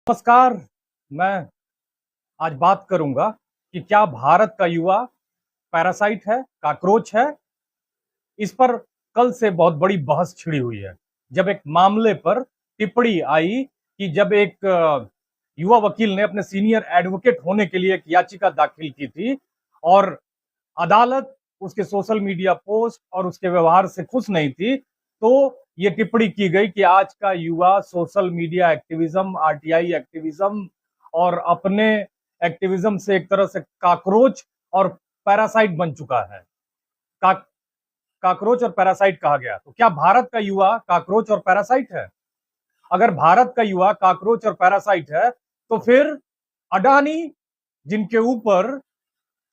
नमस्कार। मैं आज बात करूंगा कि क्या भारत का युवा पैरासाइट है, काकरोच है। इस पर कल से बहुत बड़ी बहस छिड़ी हुई है, जब एक मामले पर टिप्पणी आई कि जब एक युवा वकील ने अपने सीनियर एडवोकेट होने के लिए एक याचिका दाखिल की थी और अदालत उसके सोशल मीडिया पोस्ट और उसके व्यवहार से खुश नहीं थी, तो ये टिप्पणी की गई कि आज का युवा social media activism, RTI activism और अपने एक्टिविज्म से एक तरह से काकरोच और पैरासाइट बन चुका है। का, काकरोच और पैरासाइट कहा गया। तो क्या भारत का युवा काकरोच और पैरासाइट है? अगर भारत का युवा काकरोच और पैरासाइट है तो फिर अडानी, जिनके ऊपर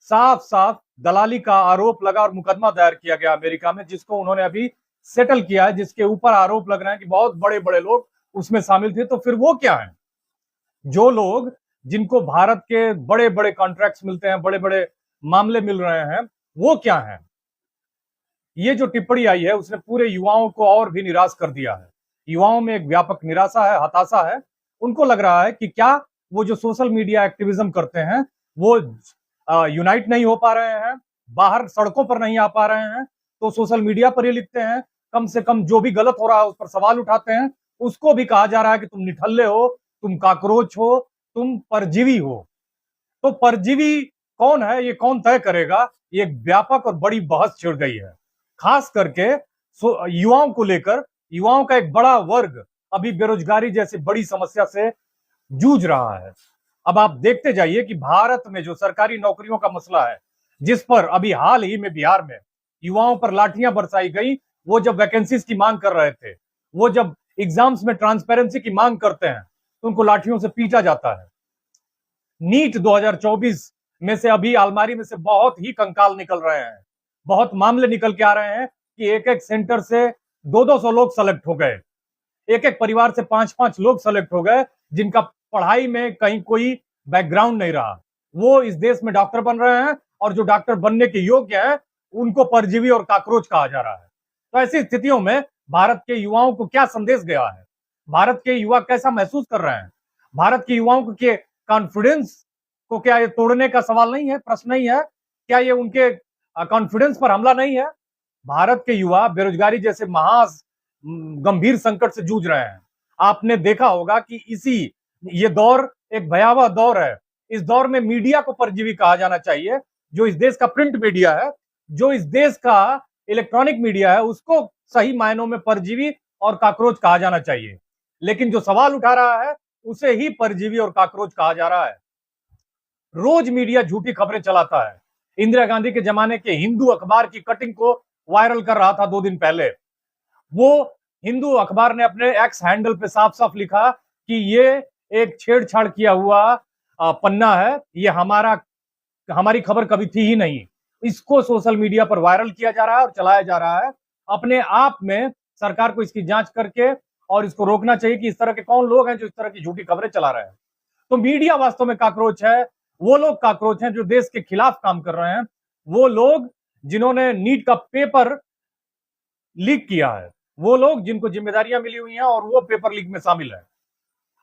साफ साफ दलाली का आरोप लगा और मुकदमा दायर किया गया अमेरिका में, जिसको उन्होंने अभी सेटल किया है, जिसके ऊपर आरोप लग रहे हैं कि बहुत बड़े बड़े लोग उसमें शामिल थे, तो फिर वो क्या है? जो लोग जिनको भारत के बड़े बड़े कॉन्ट्रैक्ट्स मिलते हैं, बड़े बड़े मामले मिल रहे हैं, वो क्या है? ये जो टिप्पणी आई है उसने पूरे युवाओं को और भी निराश कर दिया है। युवाओं में एक व्यापक निराशा है, हताशा है। उनको लग रहा है कि क्या वो जो सोशल मीडिया एक्टिविज्म करते हैं वो यूनाइट नहीं हो पा रहे हैं, बाहर सड़कों पर नहीं आ पा रहे हैं, तो सोशल मीडिया पर ही लिखते हैं। कम से कम जो भी गलत हो रहा है उस पर सवाल उठाते हैं। उसको भी कहा जा रहा है कि तुम निठल्ले हो, तुम काकरोच हो, तुम परजीवी हो। तो परजीवी कौन है, ये कौन तय करेगा? ये एक व्यापक और बड़ी बहस छिड़ गई है, खास करके युवाओं को लेकर। युवाओं का एक बड़ा वर्ग अभी बेरोजगारी जैसी बड़ी समस्या से जूझ रहा है। अब आप देखते जाइए कि भारत में जो सरकारी नौकरियों का मसला है, जिस पर अभी हाल ही में बिहार में युवाओं पर लाठियां बरसाई गई, वो जब वैकेंसीज की मांग कर रहे थे, वो जब एग्जाम्स में ट्रांसपेरेंसी की मांग करते हैं, तो उनको लाठियों से पीटा जाता है। नीट 2024 में से अभी अलमारी में से बहुत ही कंकाल निकल रहे हैं, बहुत मामले निकल के आ रहे हैं कि एक एक सेंटर से 200-200 लोग सेलेक्ट हो गए, एक एक परिवार से 5-5 लोग सेलेक्ट हो गए, जिनका पढ़ाई में कहीं कोई बैकग्राउंड नहीं रहा। वो इस देश में डॉक्टर बन रहे हैं और जो डॉक्टर बनने के योग्य है उनको परजीवी और काकरोच कहा जा रहा है। तो ऐसी स्थितियों में भारत के युवाओं को क्या संदेश गया है? भारत के युवा कैसा महसूस कर रहे हैं? भारत के युवाओं के कॉन्फिडेंस को क्या ये तोड़ने का सवाल नहीं है, प्रश्न नहीं है? क्या ये उनके कॉन्फिडेंस पर हमला नहीं है? भारत के युवा बेरोजगारी जैसे महा गंभीर संकट से जूझ रहे हैं। आपने देखा होगा कि ये दौर एक भयावह दौर है। इस दौर में मीडिया को परजीवी कहा जाना चाहिए। जो इस देश का प्रिंट मीडिया है, जो इस देश का इलेक्ट्रॉनिक मीडिया है, उसको सही मायनों में परजीवी और काकरोच कहा जाना चाहिए। लेकिन जो सवाल उठा रहा है उसे ही परजीवी और काकरोच कहा जा रहा है। रोज मीडिया झूठी खबरें चलाता है। इंदिरा गांधी के जमाने के हिंदू अखबार की कटिंग को वायरल कर रहा था 2 दिन पहले। वो हिंदू अखबार ने अपने एक्स हैंडल पे साफ साफ लिखा कि ये एक छेड़छाड़ किया हुआ पन्ना है, ये हमारी खबर कभी थी ही नहीं। इसको सोशल मीडिया पर वायरल किया जा रहा है और चलाया जा रहा है। अपने आप में सरकार को इसकी जांच करके और इसको रोकना चाहिए कि इस तरह के कौन लोग हैं जो इस तरह की झूठी खबरें चला रहे हैं। तो मीडिया वास्तव में काकरोच है। वो लोग काकरोच हैं जो देश के खिलाफ काम कर रहे हैं। वो लोग जिन्होंने नीट का पेपर लीक किया है, वो लोग जिनको जिम्मेदारियां मिली हुई हैं और वो पेपर लीक में शामिल है।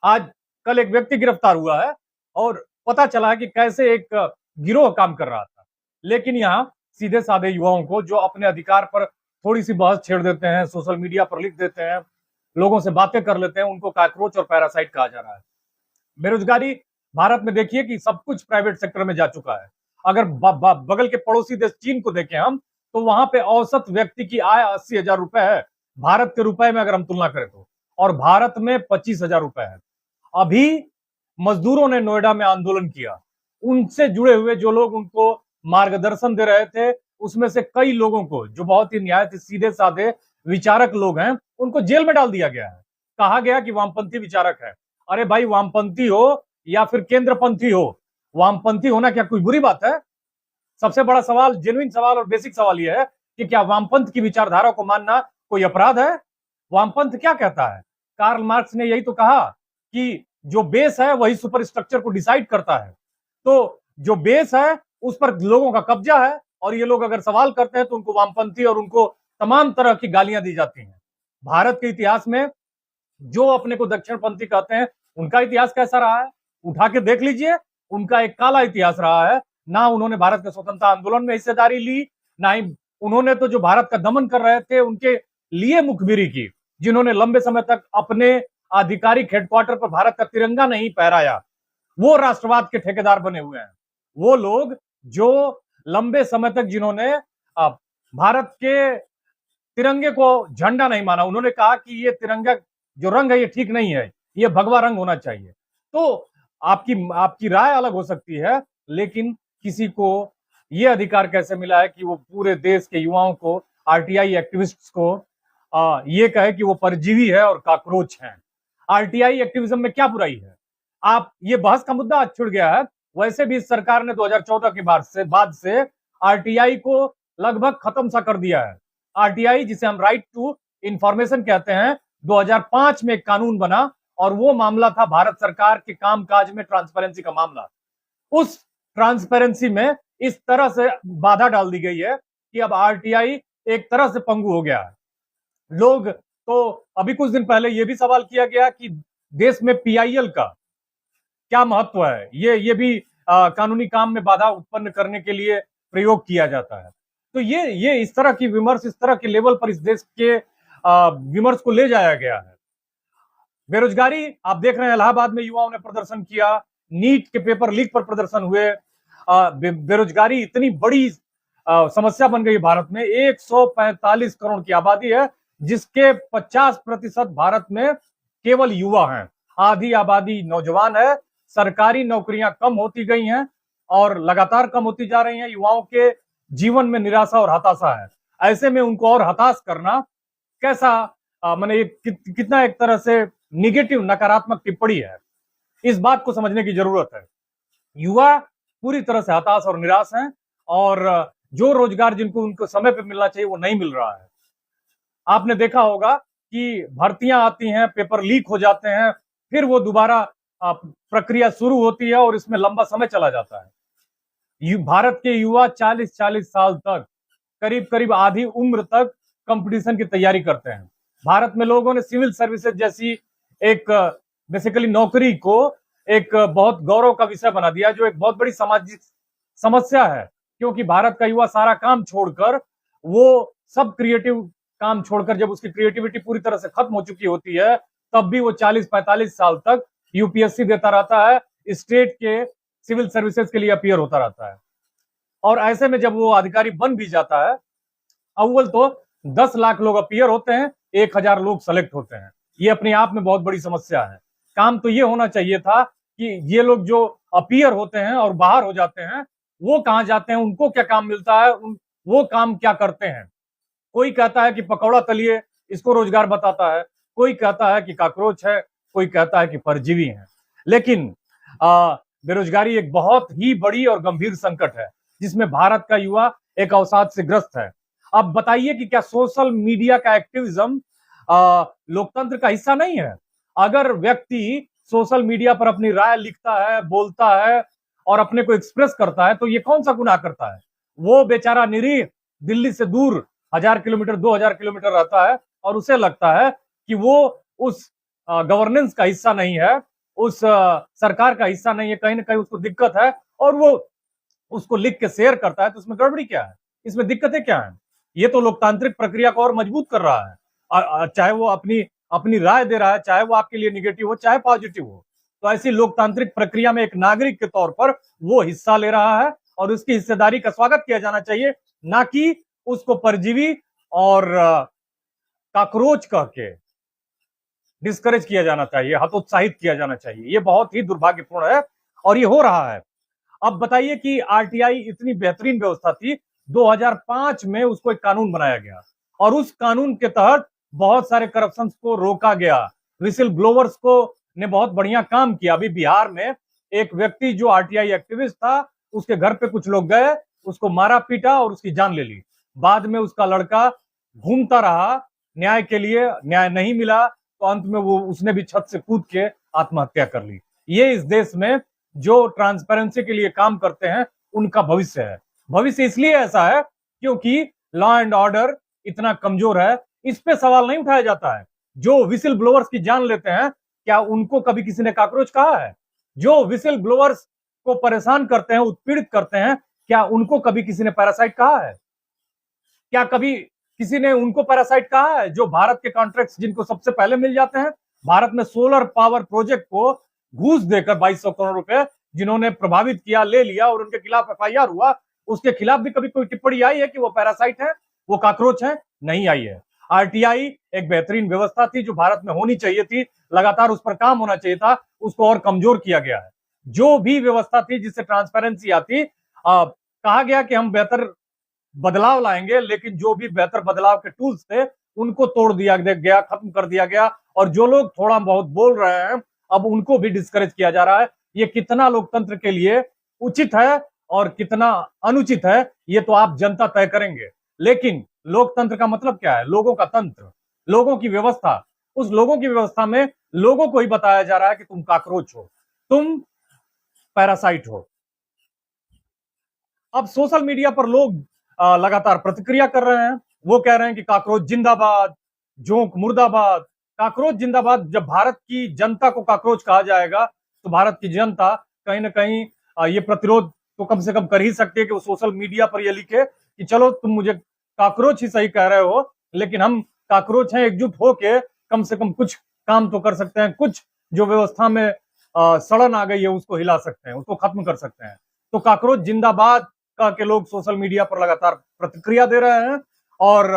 आज कल एक व्यक्ति गिरफ्तार हुआ है और पता चला कि कैसे एक गिरोह काम कर रहा था। लेकिन यहाँ सीधे साधे युवाओं को जो अपने अधिकार पर थोड़ी सी बहस छेड़ देते हैं, सोशल मीडिया पर लिख देते हैं, लोगों से बातें कर लेते हैं, उनको काकरोच और पैरासाइट कहा जा रहा है। बेरोजगारी भारत में देखिए कि सब कुछ प्राइवेट सेक्टर में जा चुका है। अगर बगल के पड़ोसी देश चीन को देखें हम, तो वहां पे औसत व्यक्ति की आय 80,000 रुपए है, भारत के रुपए में अगर हम तुलना करें तो, और भारत में 25,000 रुपए है। अभी मजदूरों ने नोएडा में आंदोलन किया, उनसे जुड़े हुए जो लोग उनको मार्गदर्शन दे रहे थे, उसमें से कई लोगों को, जो बहुत ही न्याय सीधे साधे विचारक लोग हैं, उनको जेल में डाल दिया गया है। कहा गया कि वामपंथी विचारक है। अरे भाई, वामपंथी हो या फिर केंद्रपंथी हो, वामपंथी होना क्या कोई बुरी बात है? सबसे बड़ा सवाल, जेन्युइन सवाल और बेसिक सवाल यह है कि क्या वामपंथ की विचारधारा को मानना कोई अपराध है? वामपंथ क्या कहता है? कार्ल मार्क्स ने यही तो कहा कि जो बेस है वही सुपर स्ट्रक्चर को डिसाइड करता है। तो जो बेस है उस पर लोगों का कब्जा है, और ये लोग अगर सवाल करते हैं तो उनको वामपंथी और उनको तमाम तरह की गालियां दी जाती हैं। भारत के इतिहास में जो अपने को दक्षिणपंथी कहते हैं उनका इतिहास कैसा रहा है, उठा के देख लीजिए। उनका एक काला इतिहास रहा है। ना उन्होंने भारत के स्वतंत्रता आंदोलन में हिस्सेदारी ली, ना ही उन्होंने तो जो भारत का दमन कर रहे थे उनके लिए मुखबिरी की, जिन्होंने लंबे समय तक अपने आधिकारिक हेडक्वार्टर पर भारत का तिरंगा नहीं फहराया, वो राष्ट्रवाद के ठेकेदार बने हुए हैं। वो लोग जो लंबे समय तक जिन्होंने भारत के तिरंगे को झंडा नहीं माना, उन्होंने कहा कि ये तिरंगा जो रंग है ये ठीक नहीं है, ये भगवा रंग होना चाहिए। तो आपकी राय अलग हो सकती है, लेकिन किसी को ये अधिकार कैसे मिला है कि वो पूरे देश के युवाओं को, आरटीआई एक्टिविस्ट्स को ये कहे कि वो परजीवी है और काकरोच हैं। आरटीआई एक्टिविज्म में क्या बुराई है? आप ये बहस का मुद्दा आज छिड़ गया है। वैसे भी इस सरकार ने 2014 के बाद से आरटीआई को लगभग खत्म सा कर दिया है। आरटीआई, जिसे हम राइट टू इंफॉर्मेशन कहते हैं, 2005 में एक कानून बना और वो मामला था भारत सरकार के कामकाज में ट्रांसपेरेंसी का मामला। उस ट्रांसपेरेंसी में इस तरह से बाधा डाल दी गई है कि अब आरटीआई एक तरह से पंगु हो गया है। लोग तो अभी कुछ दिन पहले यह भी सवाल किया गया कि देश में पीआईएल का क्या महत्व है, ये भी कानूनी काम में बाधा उत्पन्न करने के लिए प्रयोग किया जाता है। तो ये इस तरह की विमर्श, इस तरह के लेवल पर इस देश के विमर्श को ले जाया गया है। बेरोजगारी आप देख रहे हैं, इलाहाबाद में युवाओं ने प्रदर्शन किया, नीट के पेपर लीक पर प्रदर्शन हुए। बेरोजगारी इतनी बड़ी समस्या बन गई भारत में। 145 करोड़ की आबादी है, जिसके 50% भारत में केवल युवा हैं। आधी आबादी नौजवान है। सरकारी नौकरियां कम होती गई हैं और लगातार कम होती जा रही हैं। युवाओं के जीवन में निराशा और हताशा है। ऐसे में उनको और हताश करना कैसा, माने कितना एक तरह से निगेटिव, नकारात्मक टिप्पणी है। इस बात को समझने की जरूरत है। युवा पूरी तरह से हताश और निराश हैं और जो रोजगार जिनको उनको समय पे मिलना चाहिए वो नहीं मिल रहा है। आपने देखा होगा कि भर्तियां आती हैं, पेपर लीक हो जाते हैं, फिर वो दोबारा प्रक्रिया शुरू होती है और इसमें लंबा समय चला जाता है। भारत के युवा 40-40 साल तक, करीब करीब आधी उम्र तक कंपटीशन की तैयारी करते हैं। भारत में लोगों ने सिविल सर्विसेज जैसी एक बेसिकली नौकरी को एक बहुत गौरव का विषय बना दिया, जो एक बहुत बड़ी सामाजिक समस्या है। क्योंकि भारत का युवा सारा काम छोड़कर, वो सब क्रिएटिव काम छोड़कर, जब उसकी क्रिएटिविटी पूरी तरह से खत्म हो चुकी होती है, तब भी वो 40-45 साल तक यूपीएससी देता रहता है, स्टेट के सिविल सर्विसेज के लिए अपीयर होता रहता है। और ऐसे में जब वो अधिकारी बन भी जाता है, अव्वल तो 10 लाख लोग अपीयर होते हैं, 1000 लोग सेलेक्ट होते हैं। ये अपने आप में बहुत बड़ी समस्या है। काम तो ये होना चाहिए था कि ये लोग जो अपीयर होते हैं और बाहर हो जाते हैं, वो कहां जाते हैं, उनको क्या काम मिलता है, वो काम क्या करते हैं। कोई कहता है कि पकौड़ा तलिए, इसको रोजगार बताता है। कोई कहता है कि काकरोच है, कोई कहता है कि परजीवी है। लेकिन बेरोजगारी एक बहुत ही बड़ी और गंभीर संकट है, जिसमें भारत का युवा एक अवसाद से ग्रस्त है। अब बताइए कि क्या सोशल मीडिया का एक्टिविज्म लोकतंत्र का हिस्सा नहीं है? अगर व्यक्ति सोशल मीडिया पर अपनी राय लिखता है, बोलता है और अपने को एक्सप्रेस करता है, तो ये कौन सा गुनाह करता है? वो बेचारा निरीह दिल्ली से दूर 1000 किलोमीटर, 2000 किलोमीटर रहता है और उसे लगता है कि वो उस गवर्नेंस का हिस्सा नहीं है, उस सरकार का हिस्सा नहीं है, कहीं ना कहीं उसको दिक्कत है और वो उसको लिख के शेयर करता है। तो इसमें गड़बड़ी क्या है? इसमें दिक्कतें क्या है? ये तो लोकतांत्रिक प्रक्रिया को और मजबूत कर रहा है। चाहे वो अपनी राय दे रहा है, चाहे वो आपके लिए निगेटिव हो, चाहे पॉजिटिव हो, तो ऐसी लोकतांत्रिक प्रक्रिया में एक नागरिक के तौर पर वो हिस्सा ले रहा है और उसकी हिस्सेदारी का स्वागत किया जाना चाहिए, ना कि उसको परजीवी और काकरोच कह के डिस्करेज किया जाना चाहिए, हतोत्साहित किया जाना चाहिए। ये बहुत ही दुर्भाग्यपूर्ण है और ये हो रहा है। अब बताइए कि आरटीआई इतनी बेहतरीन व्यवस्था थी, 2005 में उसको एक कानून बनाया गया और उस कानून के तहत बहुत सारे करप्शन को रोका गया। विसिल ब्लोवर्स को ने बहुत बढ़िया काम किया। अभी बिहार में एक व्यक्ति जो आरटीआई एक्टिविस्ट था, उसके घर पे कुछ लोग गए, उसको मारा पीटा और उसकी जान ले ली। बाद में उसका लड़का घूमता रहा न्याय के लिए, न्याय नहीं मिला तो अंत में उसने भी छत से कूद के आत्महत्या कर ली। ये इस देश में जो ट्रांसपेरेंसी के लिए काम करते हैं उनका भविष्य है। भविष्य इसलिए ऐसा है क्योंकि लॉ एंड ऑर्डर इतना कमजोर है। इस पे सवाल नहीं उठाया जाता है। जो विसिल ब्लोअर्स की जान लेते हैं क्या उनको कभी किसी ने कॉकरोच कहा है? जो विसिल ब्लोअर्स को परेशान करते हैं, उत्पीड़ित करते हैं, क्या उनको कभी किसी ने पैरासाइट कहा है? क्या कभी किसी ने उनको पैरासाइट कहा है? जो भारत के कॉन्ट्रैक्ट्स जिनको सबसे पहले मिल जाते हैं, भारत में सोलर पावर प्रोजेक्ट को घूस देकर 2200 करोड़ रुपए जिन्होंने प्रभावित किया, ले लिया और उनके खिलाफ एफआईआर हुआ, उसके खिलाफ भी कभी कोई टिप्पणी आई है कि वो पैरासाइट है, वो कॉकरोच है? नहीं आई है। आरटीआई एक बेहतरीन व्यवस्था थी जो भारत में होनी चाहिए थी, लगातार उस पर काम होना चाहिए था, उसको और कमजोर किया गया है। जो भी व्यवस्था थी जिससे ट्रांसपेरेंसी आती, कहा गया कि हम बेहतर बदलाव लाएंगे, लेकिन जो भी बेहतर बदलाव के टूल्स थे उनको तोड़ दिया गया, खत्म कर दिया गया, और जो लोग थोड़ा बहुत बोल रहे हैं अब उनको भी डिस्करेज किया जा रहा है। ये कितना लोकतंत्र के लिए उचित है और कितना अनुचित है, ये तो आप जनता तय करेंगे। लेकिन लोकतंत्र का मतलब क्या है? लोगों का तंत्र, लोगों की व्यवस्था। उस लोगों की व्यवस्था में लोगों को ही बताया जा रहा है कि तुम कॉकरोच हो, तुम पैरासाइट हो। अब सोशल मीडिया पर लोग लगातार प्रतिक्रिया कर रहे हैं। वो कह रहे हैं कि कॉकरोच जिंदाबाद, जोंक मुर्दाबाद। कॉकरोच जिंदाबाद। जब भारत की जनता को कॉकरोच कहा जाएगा तो भारत की जनता कहीं ना कहीं ये प्रतिरोध तो कम से कम कर ही सकती है कि वो सोशल मीडिया पर ये लिखे कि चलो तुम मुझे कॉकरोच ही सही कह रहे हो, लेकिन हम कॉकरोच हैं, एकजुट होके कम से कम कुछ काम तो कर सकते हैं, कुछ जो व्यवस्था में सड़न आ गई है उसको हिला सकते हैं, उसको खत्म कर सकते हैं। तो कॉकरोच जिंदाबाद का के लोग सोशल मीडिया पर लगातार प्रतिक्रिया दे रहे हैं और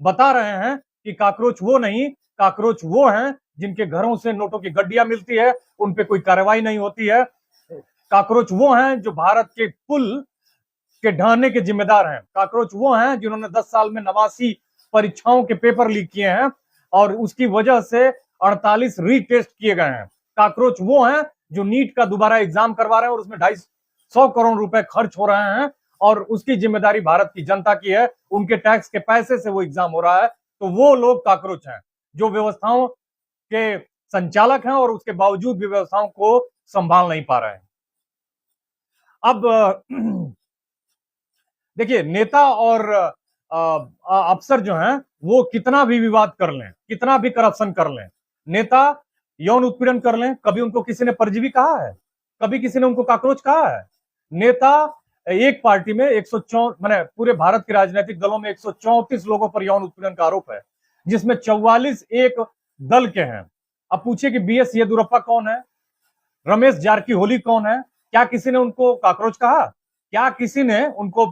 बता रहे हैं कि कॉकरोच वो नहीं, कॉकरोच वो हैं जिनके घरों से नोटों की गड्डियां मिलती है, उन पे कोई कार्रवाई नहीं होती है। कॉकरोच वो हैं जो भारत के पुल के ढहने के जिम्मेदार हैं। कॉकरोच वो हैं जिन्होंने 10 साल में 89 परीक्षाओं के पेपर लीक किए हैं और उसकी वजह से 48 रीटेस्ट किए गए हैं। कॉकरोच वो हैं जो नीट का दोबारा एग्जाम करवा रहे हैं और उसमें 250 करोड़ रुपए खर्च हो रहे हैं और उसकी जिम्मेदारी भारत की जनता की है, उनके टैक्स के पैसे से वो एग्जाम हो रहा है। तो वो लोग कॉकरोच हैं जो व्यवस्थाओं के संचालक हैं और उसके बावजूद भी व्यवस्थाओं को संभाल नहीं पा रहे हैं। अब देखिए, नेता और अफसर जो हैं वो कितना भी विवाद कर लें, कितना भी करप्शन कर लें, नेता यौन उत्पीड़न कर लें, कभी उनको किसी ने परजीवी कहा है? कभी किसी ने उनको कॉकरोच कहा है? नेता एक पार्टी में 104 माने पूरे भारत के राजनीतिक दलों में 134 लोगों पर यौन उत्पीड़न का आरोप है, जिसमें 44 एक दल के हैं। अब पूछिए कि बीएस येदियुरप्पा कौन है, रमेश जारकीहोली कौन है? क्या किसी ने उनको कॉकरोच कहा? क्या किसी ने उनको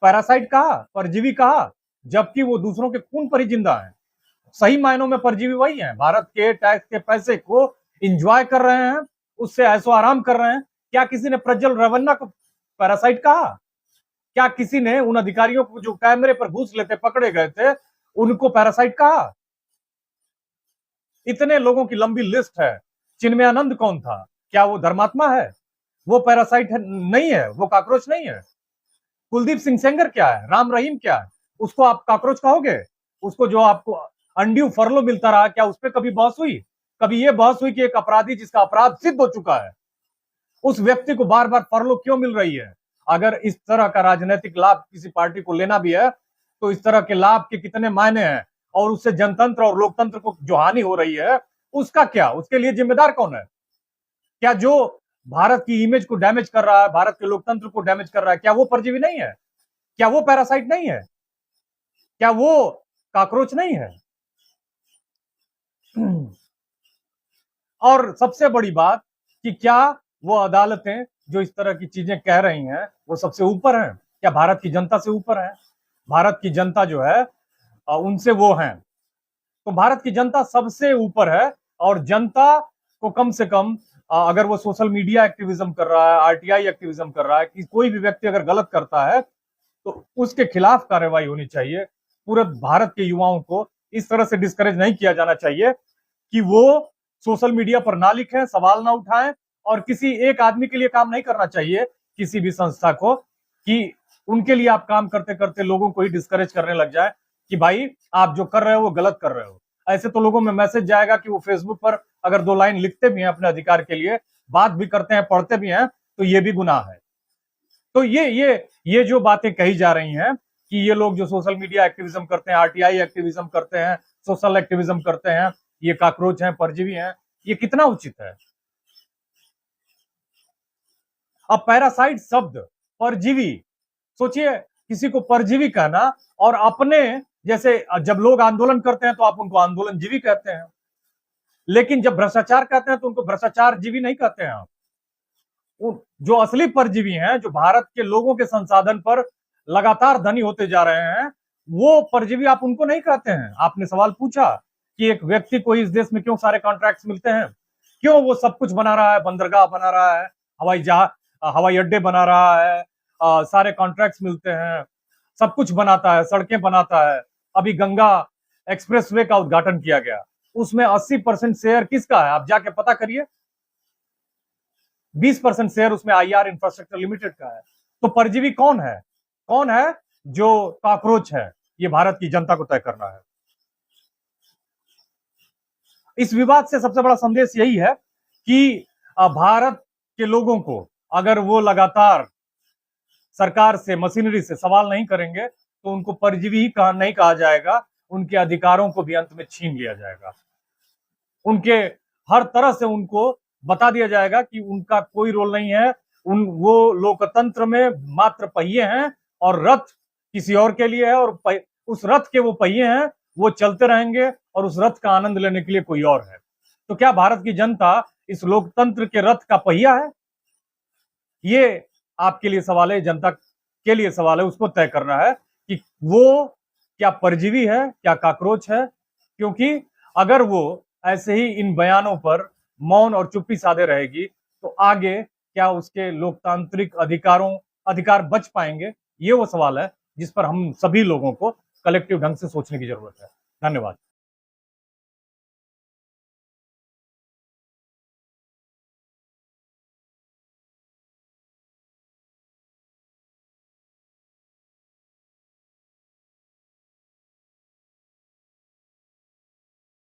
पैरासाइट कहा, परजीवी कहा? जबकि वो दूसरों के खून पर ही जिंदा है। सही मायनों में परजीवी वही है, भारत के टैक्स के पैसे को इंजॉय कर रहे हैं, उससे ऐसो आराम कर रहे हैं। क्या किसी ने प्रज्वल रेवन्ना को पैरासाइट कहा? क्या किसी ने उन अधिकारियों को जो कैमरे पर घूस लेते पकड़े गए थे उनको पैरासाइट कहा? इतने लोगों की लंबी लिस्ट है। चिन्मयानंद कौन था? क्या वो धर्मात्मा है? वो पैरासाइट है? नहीं है, वो कॉकरोच नहीं है। कुलदीप सिंह सेंगर क्या है? राम रहीम क्या है? उसको आप कॉकरोच कहोगे? उसको जो आपको अनड्यू फरलो मिलता रहा, क्या उस पर कभी बहस हुई? कभी ये बहस हुई कि एक अपराधी जिसका अपराध सिद्ध हो चुका है उस व्यक्ति को बार बार फरलो क्यों मिल रही है? अगर इस तरह का राजनीतिक लाभ किसी पार्टी को लेना भी है तो इस तरह के लाभ के कितने मायने हैं और उससे जनतंत्र और लोकतंत्र को जो हानि हो रही है उसका क्या? उसके लिए जिम्मेदार कौन है? क्या जो भारत की इमेज को डैमेज कर रहा है, भारत के लोकतंत्र को डैमेज कर रहा है, क्या वो परजीवी नहीं है? क्या वो पैरासाइट नहीं है? क्या वो कॉकरोच नहीं है? और सबसे बड़ी बात कि क्या वो अदालतें जो इस तरह की चीजें कह रही हैं वो सबसे ऊपर हैं? क्या भारत की जनता से ऊपर है? भारत की जनता जो है उनसे वो हैं। तो भारत की जनता सबसे ऊपर है और जनता को कम से कम अगर वो सोशल मीडिया एक्टिविज्म कर रहा है, आरटीआई एक्टिविज्म कर रहा है, कि कोई भी व्यक्ति अगर गलत करता है तो उसके खिलाफ कार्रवाई होनी चाहिए। पूरे भारत के युवाओं को इस तरह से डिस्करेज नहीं किया जाना चाहिए कि वो सोशल मीडिया पर ना लिखें, सवाल ना उठाएं, और किसी एक आदमी के लिए काम नहीं करना चाहिए, किसी भी संस्था को, कि उनके लिए आप काम करते करते लोगों को ही डिस्करेज करने लग जाए कि भाई आप जो कर रहे हो वो गलत कर रहे हो। ऐसे तो लोगों में मैसेज जाएगा कि वो फेसबुक पर अगर 2 लाइन लिखते भी हैं अपने अधिकार के लिए, बात भी करते हैं, पढ़ते भी हैं, तो ये भी गुनाह है। तो ये जो बातें कही जा रही हैं कि ये लोग जो सोशल मीडिया एक्टिविज्म करते हैं, आरटीआई एक्टिविज्म करते हैं, सोशल एक्टिविज्म करते हैं, ये कॉकरोच हैं, परजीवी हैं, ये कितना उचित है? अब पैरासाइट शब्द, परजीवी, सोचिए किसी को परजीवी कहना, और अपने जैसे जब लोग आंदोलन करते हैं तो आप उनको आंदोलन जीवी कहते हैं, लेकिन जब भ्रष्टाचार कहते हैं तो उनको भ्रष्टाचार जीवी नहीं कहते हैं आप। जो असली परजीवी हैं, जो भारत के लोगों के संसाधन पर लगातार धनी होते जा रहे हैं, वो परजीवी आप उनको नहीं कहते हैं। आपने सवाल पूछा कि एक व्यक्ति को इस देश में क्यों सारे कॉन्ट्रैक्ट्स मिलते हैं, क्यों वो सब कुछ बना रहा है, बंदरगाह बना रहा है, हवाई अड्डे बना रहा है, सारे कॉन्ट्रैक्ट्स मिलते हैं, सब कुछ बनाता है, सड़कें बनाता है। अभी गंगा एक्सप्रेसवे का उद्घाटन किया गया, उसमें 80% शेयर किसका है? आप जाके पता करिए। 20% शेयर उसमें आईआर इंफ्रास्ट्रक्चर लिमिटेड का है। तो परजीवी कौन है? कौन है जो कॉकरोच है? ये भारत की जनता को तय करना है। इस विवाद से सबसे बड़ा संदेश यही है कि भारत के लोगों को अगर वो लगातार सरकार से, मशीनरी से सवाल नहीं करेंगे तो उनको परजीवी ही नहीं कहा जाएगा, उनके अधिकारों को भी अंत में छीन लिया जाएगा। उनके हर तरह से उनको बता दिया जाएगा कि उनका कोई रोल नहीं है, वो लोकतंत्र में मात्र पहिए हैं और रथ किसी और के लिए है, और उस रथ के वो पहिए हैं, वो चलते रहेंगे और उस रथ का आनंद लेने के लिए कोई और है। तो क्या भारत की जनता इस लोकतंत्र के रथ का पहिया है? ये आपके लिए सवाल है, जनता के लिए सवाल है, उसको तय करना है कि वो क्या परजीवी है, क्या कॉकरोच है। क्योंकि अगर वो ऐसे ही इन बयानों पर मौन और चुप्पी साधे रहेगी तो आगे क्या उसके लोकतांत्रिक अधिकार बच पाएंगे? ये वो सवाल है जिस पर हम सभी लोगों को कलेक्टिव ढंग से सोचने की जरूरत है। धन्यवाद।